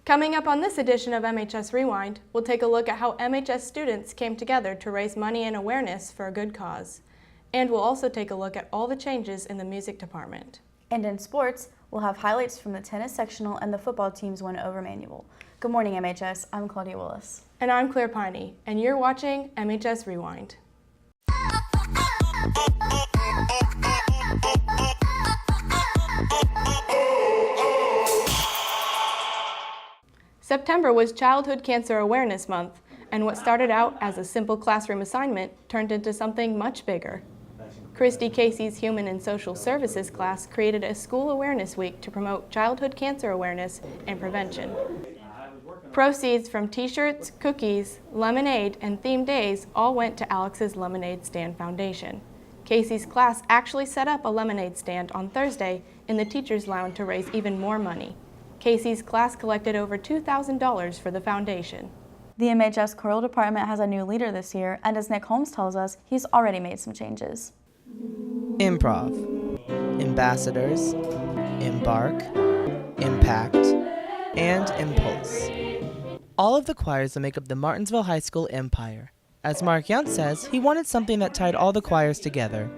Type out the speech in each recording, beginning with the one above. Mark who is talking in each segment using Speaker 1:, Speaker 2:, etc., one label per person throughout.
Speaker 1: Coming up on this edition of MHS Rewind, we'll take a look at how MHS students came together to raise money and awareness for a good cause. And we'll also take a look at all the changes in the music department.
Speaker 2: And in sports, we'll have highlights from the tennis sectional and the football team's win over Manual. Good morning, MHS. I'm Claudia Willis.
Speaker 1: And I'm Claire Piney, and you're watching MHS Rewind. September was Childhood Cancer Awareness Month, and what started out as a simple classroom assignment turned into something much bigger. Christy Casey's Human and Social Services class created a school awareness week to promote childhood cancer awareness and prevention. Proceeds from t-shirts, cookies, lemonade, and themed days all went to Alex's Lemonade Stand Foundation. Casey's class actually set up a lemonade stand on Thursday in the teacher's lounge to raise even more money. Casey's class collected over $2,000 for the foundation.
Speaker 2: The MHS Choral Department has a new leader this year, and as Nick Holmes tells us, he's already made some changes.
Speaker 3: Improv, Ambassadors, Embark, Impact, and Impulse. All of the choirs that make up the Martinsville High School empire. As Mark Yount says, he wanted something that tied all the choirs together.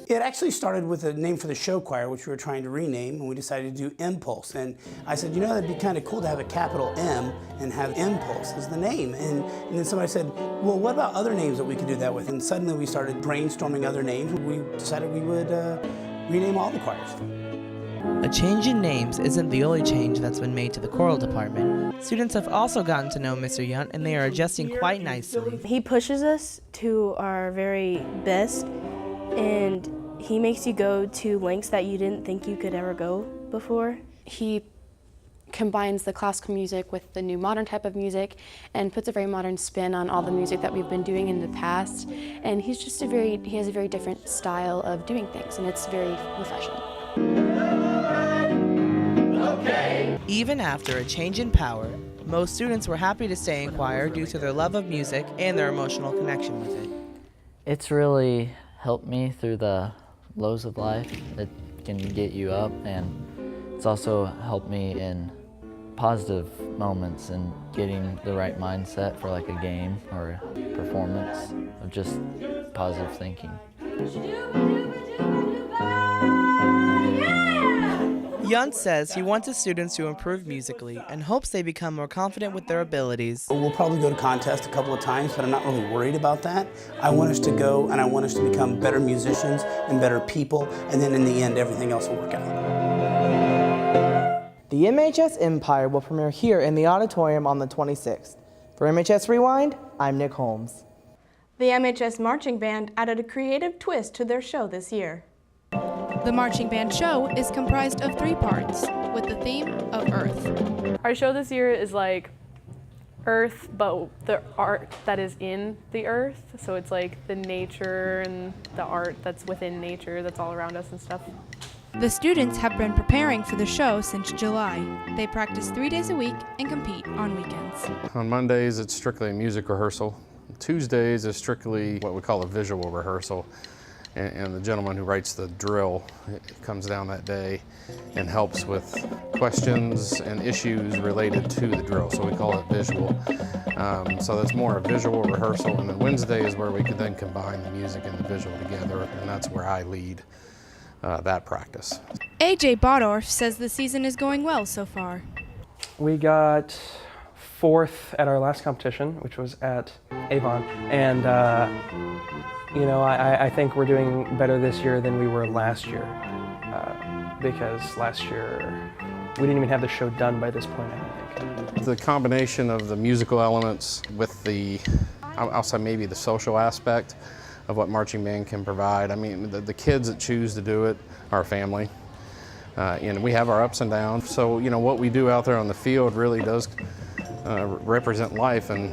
Speaker 4: It actually started with a name for the show choir, which we were trying to rename, and we decided to do Impulse. And I said, you know, that'd be kind of cool to have a capital M and have Impulse as the name. And then somebody said, well, what about other names that we could do that with? And suddenly we started brainstorming other names. We decided we would rename all the choirs.
Speaker 3: A change in names isn't the only change that's been made to the choral department. Students have also gotten to know Mr. Yount, and they are adjusting quite nicely.
Speaker 5: He pushes us to our very best, and he makes you go to lengths that you didn't think you could ever go before.
Speaker 6: He combines the classical music with the new modern type of music and puts a very modern spin on all the music that we've been doing in the past. And he has a very different style of doing things, and it's very refreshing.
Speaker 3: Even after a change in power, most students were happy to stay in choir due to their love of music and their emotional connection with it.
Speaker 7: It's really helped me through the lows of life. It can get you up, and it's also helped me in positive moments and getting the right mindset for like a game or a performance of just positive thinking.
Speaker 3: Yount says he wants his students to improve musically and hopes they become more confident with their abilities.
Speaker 4: We'll probably go to contest a couple of times, but I'm not really worried about that. I want us to go, and I want us to become better musicians and better people, and then in the end, everything else will work out.
Speaker 3: The MHS Empire will premiere here in the auditorium on the 26th. For MHS Rewind, I'm Nick Holmes.
Speaker 1: The MHS Marching Band added a creative twist to their show this year. The marching band show is comprised of 3 parts, with the theme of Earth.
Speaker 8: Our show this year is like Earth, but the art that is in the Earth. So it's like the nature and the art that's within nature that's all around us and stuff.
Speaker 1: The students have been preparing for the show since July. They practice 3 days a week and compete on weekends.
Speaker 9: On Mondays, it's strictly a music rehearsal. Tuesdays is strictly what we call a visual rehearsal. And the gentleman who writes the drill comes down that day and helps with questions and issues related to the drill, so we call it visual. So that's more a visual rehearsal, and then Wednesday is where we could then combine the music and the visual together, and that's where I lead that practice.
Speaker 1: AJ Bodorf says the season is going well so far.
Speaker 10: We got 4th at our last competition, which was at Avon, and you know, I think we're doing better this year than we were last year, because last year we didn't even have the show done by this point, I think.
Speaker 9: The combination of the musical elements with the, I'll say maybe the social aspect of what marching band can provide. I mean, the kids that choose to do it are family, and we have our ups and downs. So, you know, what we do out there on the field really does represent life and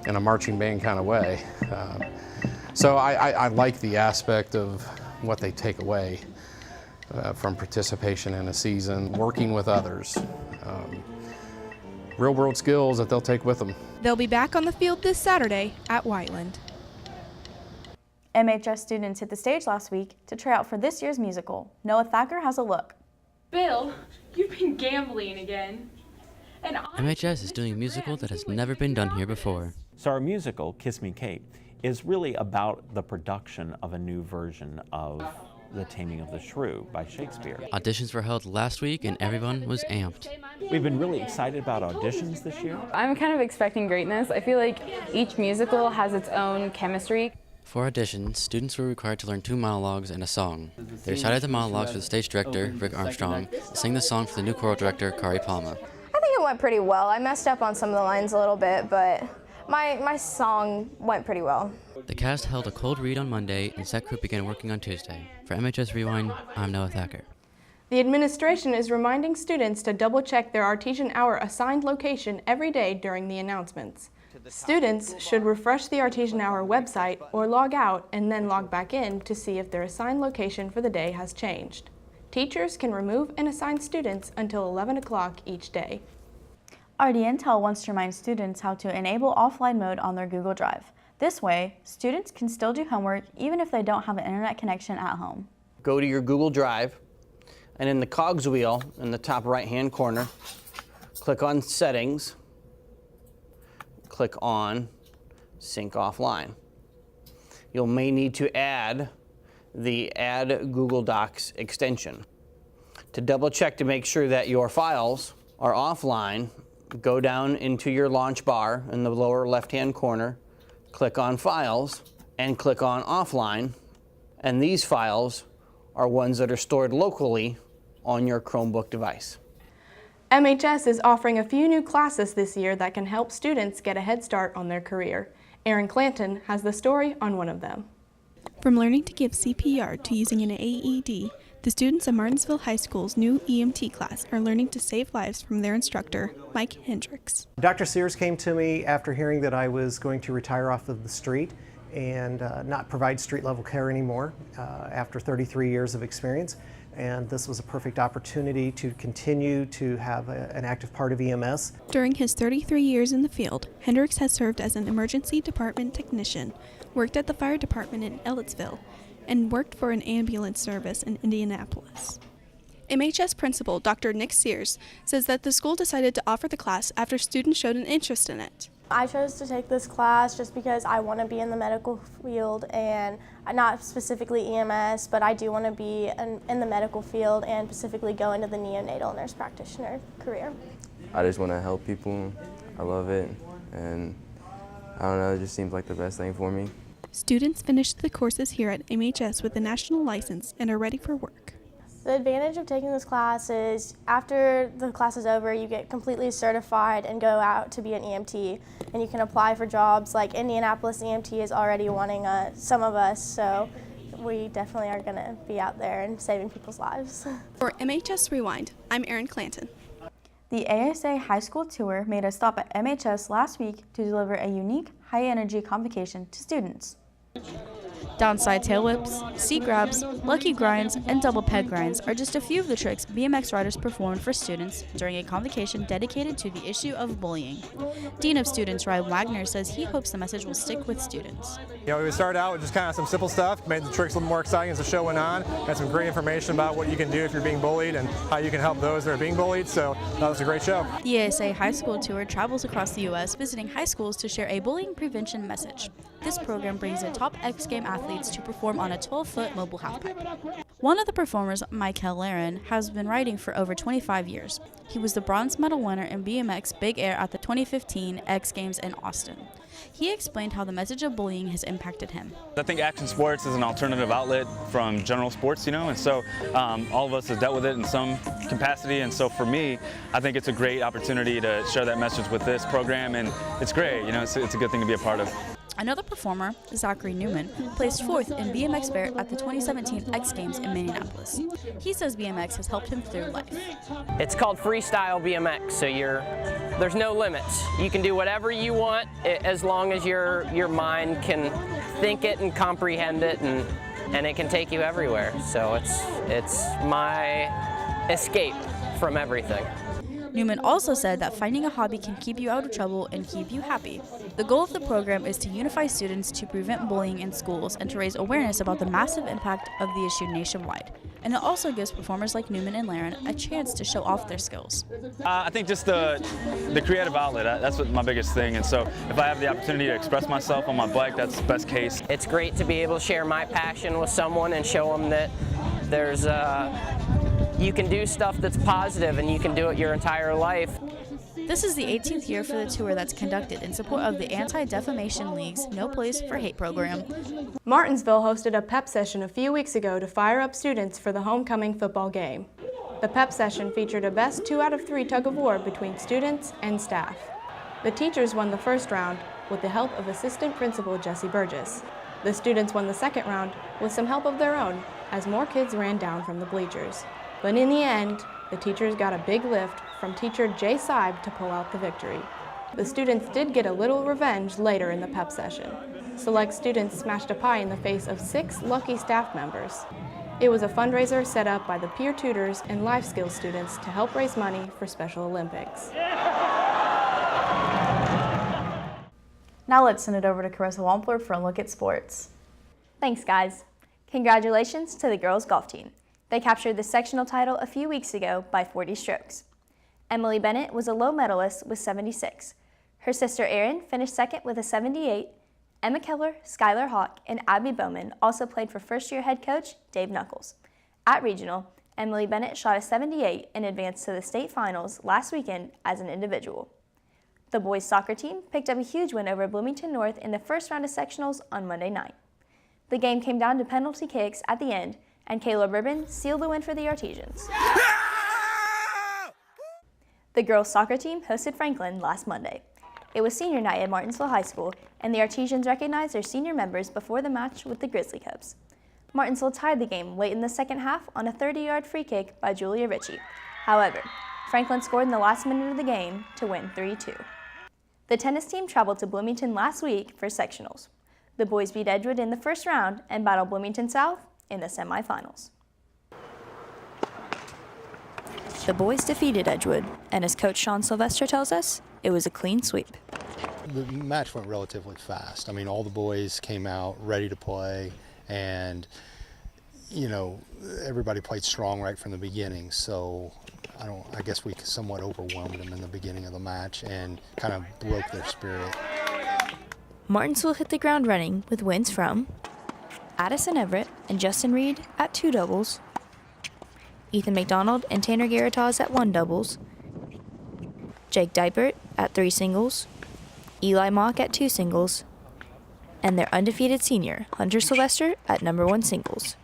Speaker 9: in a marching band kind of way. So I like the aspect of what they take away from participation in a season, working with others, real world skills that they'll take with them.
Speaker 1: They'll be back on the field this Saturday at Whiteland.
Speaker 2: MHS students hit the stage last week to try out for this year's musical. Noah Thacker has a look.
Speaker 11: Bill, you've been gambling again. And
Speaker 12: MHS is doing a musical that has never been done here before.
Speaker 13: So our musical, Kiss Me Kate, is really about the production of a new version of The Taming of the Shrew by Shakespeare.
Speaker 12: Auditions were held last week and everyone was amped.
Speaker 13: We've been really excited about auditions this year.
Speaker 11: I'm kind of expecting greatness. I feel like each musical has its own chemistry.
Speaker 12: For auditions, students were required to learn 2 monologues and a song. They recited the monologues for the stage director, Rick Armstrong, and sang the song for the new choral director, Kari Palma.
Speaker 14: I think it went pretty well. I messed up on some of the lines a little bit, but my song went pretty well.
Speaker 12: The cast held a cold read on Monday and set group began working on Tuesday. For MHS Rewind, I'm Noah Thacker.
Speaker 1: The administration is reminding students to double-check their Artesian Hour assigned location every day during the announcements. Students should refresh the Artesian Hour website or log out and then log back in to see if their assigned location for the day has changed. Teachers can remove and assign students until 11 o'clock each day.
Speaker 2: RD Intel wants to remind students how to enable offline mode on their Google Drive. This way, students can still do homework even if they don't have an internet connection at home.
Speaker 15: Go to your Google Drive, and in the cogs wheel in the top right-hand corner, click on Settings, click on Sync Offline. You may need to add the Add Google Docs extension. To double check to make sure that your files are offline, go down into your launch bar in the lower left-hand corner, click on Files, and click on Offline, and these files are ones that are stored locally on your Chromebook device.
Speaker 1: MHS is offering a few new classes this year that can help students get a head start on their career. Aaron Clanton has the story on one of them.
Speaker 16: From learning to give CPR to using an AED, the students at Martinsville High School's new EMT class are learning to save lives from their instructor, Mike Hendricks.
Speaker 17: Dr. Sears came to me after hearing that I was going to retire off of the street and not provide street-level care anymore after 33 years of experience. And this was a perfect opportunity to continue to have an active part of EMS.
Speaker 16: During his 33 years in the field, Hendricks has served as an emergency department technician, worked at the fire department in Ellettsville, and worked for an ambulance service in Indianapolis. MHS principal Dr. Nick Sears says that the school decided to offer the class after students showed an interest in it.
Speaker 18: I chose to take this class just because I want to be in the medical field, and not specifically EMS, but I do want to be in the medical field and specifically go into the neonatal nurse practitioner career.
Speaker 19: I just want to help people. I love it, and I don't know, it just seems like the best thing for me.
Speaker 16: Students finished the courses here at MHS with a national license and are ready for work.
Speaker 18: The advantage of taking this class is after the class is over, you get completely certified and go out to be an EMT, and you can apply for jobs. Like Indianapolis EMT is already wanting some of us, so we definitely are going to be out there and saving people's lives.
Speaker 16: For MHS Rewind, I'm Aaron Clanton.
Speaker 2: The ASA High School Tour made a stop at MHS last week to deliver a unique, high-energy convocation to students.
Speaker 20: Downside tail whips, seat grabs, lucky grinds, and double peg grinds are just a few of the tricks BMX riders performed for students during a convocation dedicated to the issue of bullying. Dean of Students Ryan Wagner says he hopes the message will stick with students.
Speaker 21: You know, we started out with just kind of some simple stuff, made the tricks a little more exciting as the show went on, had some great information about what you can do if you're being bullied and how you can help those that are being bullied, so that was a great show.
Speaker 20: The ASA High School Tour travels across the U.S. visiting high schools to share a bullying prevention message. This program brings in top X Game athletes to perform on a 12-foot mobile halfpipe. One of the performers, Michael Laren, has been riding for over 25 years. He was the bronze medal winner in BMX Big Air at the 2015 X Games in Austin. He explained how the message of bullying has impacted him.
Speaker 22: I think action sports is an alternative outlet from general sports, and so all of us have dealt with it in some capacity, and so for me, I think it's a great opportunity to share that message with this program, and it's great, it's a good thing to be a part of.
Speaker 20: Another performer, Zachary Newman, placed fourth in BMX Bear at the 2017 X Games in Minneapolis. He says BMX has helped him through life.
Speaker 23: It's called freestyle BMX, so there's no limits. You can do whatever you want as long as your mind can think it and comprehend it, and it can take you everywhere. So it's my escape from everything.
Speaker 20: Newman also said that finding a hobby can keep you out of trouble and keep you happy. The goal of the program is to unify students to prevent bullying in schools and to raise awareness about the massive impact of the issue nationwide. And it also gives performers like Newman and Laren a chance to show off their skills.
Speaker 22: I think just the creative outlet, that's what my biggest thing. And so if I have the opportunity to express myself on my bike, that's the best case.
Speaker 23: It's great to be able to share my passion with someone and show them that there's you can do stuff that's positive and you can do it your entire life.
Speaker 20: This is the 18th year for the tour that's conducted in support of the Anti-Defamation League's No Place for Hate program.
Speaker 1: Martinsville hosted a Pep Session a few weeks ago to fire up students for the homecoming football game. The Pep Session featured a best 2 out of 3 tug-of-war between students and staff. The teachers won the first round with the help of Assistant Principal Jesse Burgess. The students won the second round with some help of their own as more kids ran down from the bleachers. But in the end, the teachers got a big lift from teacher Jay Seib to pull out the victory. The students did get a little revenge later in the Pep Session. Select students smashed a pie in the face of 6 lucky staff members. It was a fundraiser set up by the peer tutors and life skills students to help raise money for Special Olympics.
Speaker 2: Now let's send it over to Carissa Wampler for a look at sports.
Speaker 14: Thanks, guys. Congratulations to the girls' golf team. They captured the sectional title a few weeks ago by 40 strokes. Emily Bennett was a low medalist with 76. Her sister Erin finished second with a 78. Emma Keller, Skylar Hawk, and Abby Bowman also played for first-year head coach Dave Knuckles. At regional, Emily Bennett shot a 78 and advanced to the state finals last weekend as an individual. The boys' soccer team picked up a huge win over Bloomington North in the first round of sectionals on Monday night. The game came down to penalty kicks at the end, and Caleb Ribbon sealed the win for the Artesians. The girls' soccer team hosted Franklin last Monday. It was senior night at Martinsville High School, and the Artesians recognized their senior members before the match with the Grizzly Cubs. Martinsville tied the game late in the second half on a 30-yard free kick by Julia Ritchie. However, Franklin scored in the last minute of the game to win 3-2. The tennis team traveled to Bloomington last week for sectionals. The boys beat Edgewood in the first round and battled Bloomington South in the semifinals. The boys defeated Edgewood, and as Coach Sean Sylvester tells us, it was a clean sweep.
Speaker 5: The match went relatively fast. I mean, all the boys came out ready to play, and, you know, everybody played strong right from the beginning, so I guess we somewhat overwhelmed them in the beginning of the match and kind of broke their spirit.
Speaker 14: Martinsville hit the ground running with wins from Addison Everett and Justin Reed at 2 doubles, Ethan McDonald and Tanner Garatas at 1 doubles, Jake Dipert at 3 singles, Eli Mock at 2 singles, and their undefeated senior, Hunter Sylvester, at number 1 singles.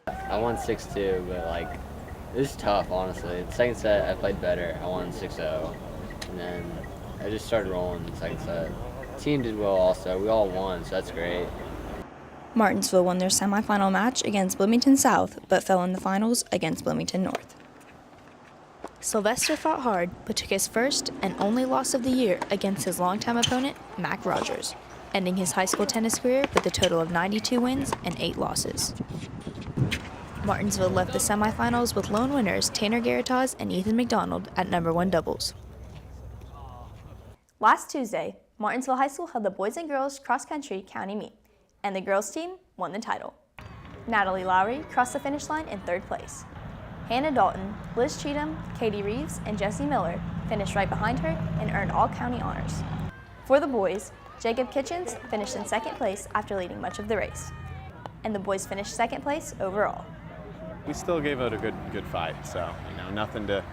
Speaker 6: I won 6-2, but it was tough, honestly. The second set, I played better. I won 6-0, and then I just started rolling in the second set. The team did well also. We all won, so that's great.
Speaker 14: Martinsville won their semifinal match against Bloomington South, but fell in the finals against Bloomington North. Sylvester fought hard, but took his first and only loss of the year against his longtime opponent, Mac Rogers, ending his high school tennis career with a total of 92 wins and 8 losses. Martinsville left the semifinals with lone winners Tanner Garatas and Ethan McDonald at number 1 doubles. Last Tuesday, Martinsville High School held the boys and girls cross-country county meet, and the girls team won the title. Natalie Lowry crossed the finish line in 3rd place. Hannah Dalton, Liz Cheatham, Katie Reeves, and Jessie Miller finished right behind her and earned all county honors. For the boys, Jacob Kitchens finished in 2nd place after leading much of the race, and the boys finished 2nd place overall.
Speaker 7: We still gave it a good fight, so nothing to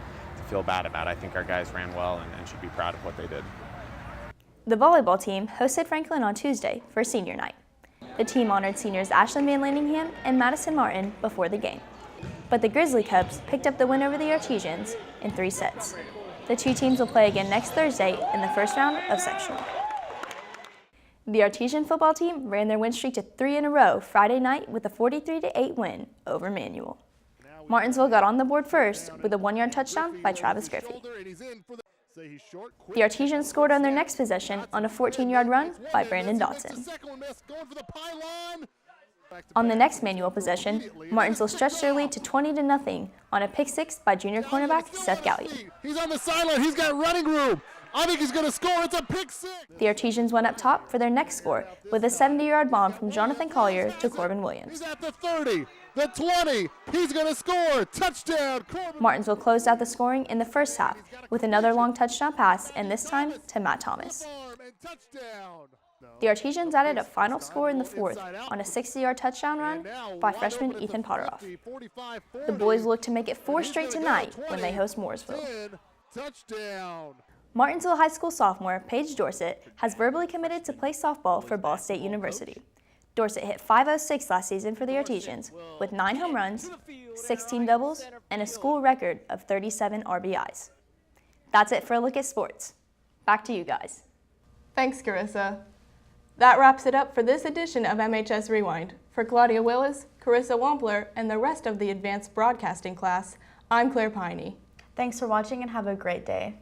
Speaker 7: feel bad about. I think our guys ran well and should be proud of what they did.
Speaker 14: The volleyball team hosted Franklin on Tuesday for senior night. The team honored seniors Ashlyn Van Landingham and Madison Martin before the game. But the Grizzly Cubs picked up the win over the Artesians in 3 sets. The 2 teams will play again next Thursday in the first round of sectional. The Artesian football team ran their win streak to 3 in a row Friday night with a 43-8 win over Manual. Martinsville got on the board first with a 1-yard touchdown by Travis Griffey. The Artesians scored on their next possession on a 14-yard run by Brandon Dotson. On the next manual possession, Martinsville stretched their lead to 20-0 on a pick six by junior cornerback Seth Gallion.
Speaker 3: He's on the sideline. He's got running room. I think he's going to score. It's a pick six.
Speaker 14: The Artesians went up top for their next score with a 70-yard bomb from Jonathan Collier to Corbin Williams.
Speaker 3: He's at the 30, the 20. He's going to score. Touchdown, Corbin.
Speaker 14: Martinsville closed out the scoring in the first half with another long touchdown pass, and this time to Matt Thomas. The Artesians added a final score in the fourth on a 60-yard touchdown run by freshman Ethan Potteroff. The boys look to make it 4 straight tonight when they host Mooresville. Martinsville High School sophomore Paige Dorsett has verbally committed to play softball for Ball State University. Dorsett hit .506 last season for the Artesians with 9 home runs, 16 doubles, and a school record of 37 RBIs. That's it for a look at sports. Back to you guys.
Speaker 1: Thanks, Carissa. That wraps it up for this edition of MHS Rewind. For Claudia Willis, Carissa Wampler, and the rest of the advanced broadcasting class, I'm Claire Piney.
Speaker 2: Thanks for watching and have a great day.